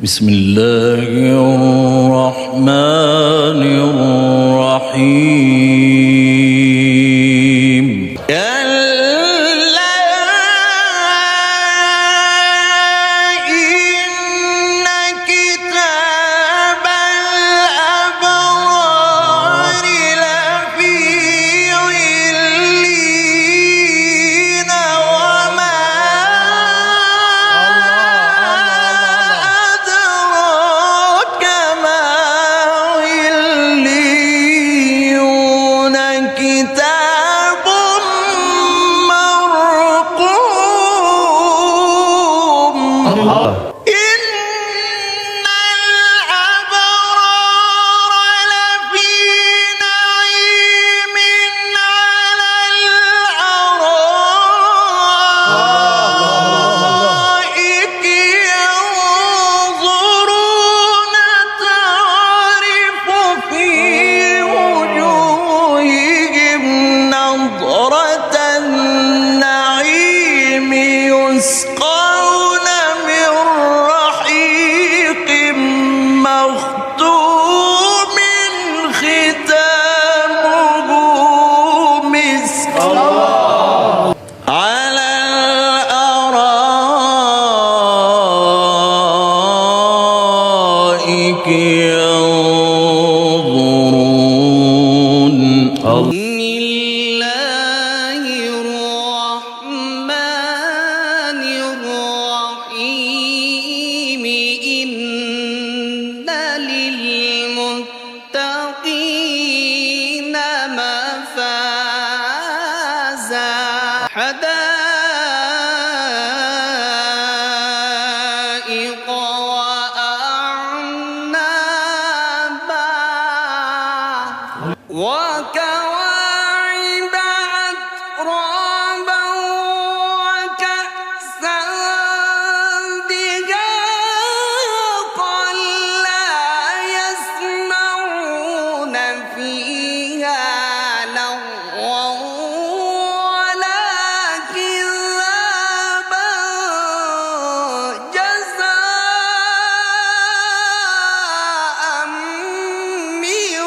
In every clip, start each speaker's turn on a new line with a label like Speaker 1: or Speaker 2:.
Speaker 1: بسم الله الرحمن الرحيم. كلا إن كتاب الأبرار لفي عليين وما أدراك ما عليون كتاب مرقوم. إن الأبرار لفي نعيم على الأرائك ينظرون تعرف في وجوههم نضرة النعيم يسقون من رحيق مختوم ختامه مسك على الأرائك ينظرون.
Speaker 2: بسم الله الرحمن الرحيم. إن للمتقين مفازا حدائق وأعنابا وكواعب أترابا وكأسا دهاقا لا يسمعون فيها لغوا ولا كذابا جزاء من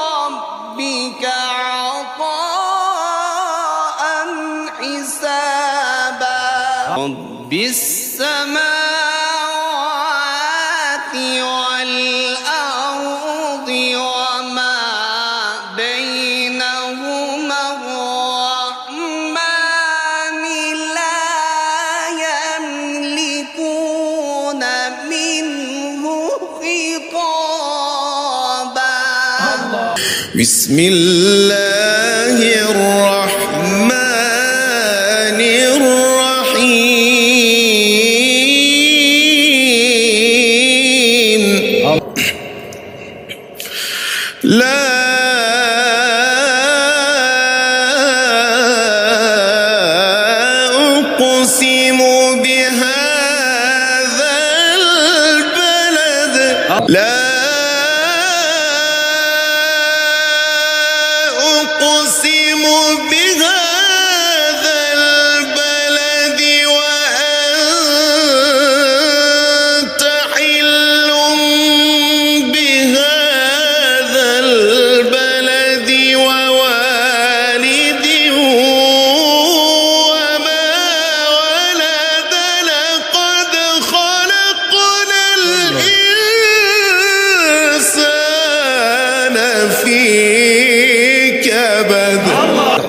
Speaker 2: ربك عطاء حسابا. رب السماوات والأرض وما بينهما الرحمن لا يملكون منه خطابا.
Speaker 3: بسم الله الرحمن الرحيم. لا أقسم بهذا البلد. لا أقسم بهذا البلد وأنت حل بهذا البلد ووالد وما ولد. لقد خلقنا الإنسان في كبد.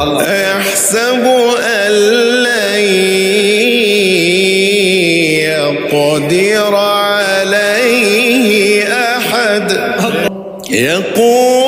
Speaker 3: أيحسب أن لن يقدر عليه أحد. يقول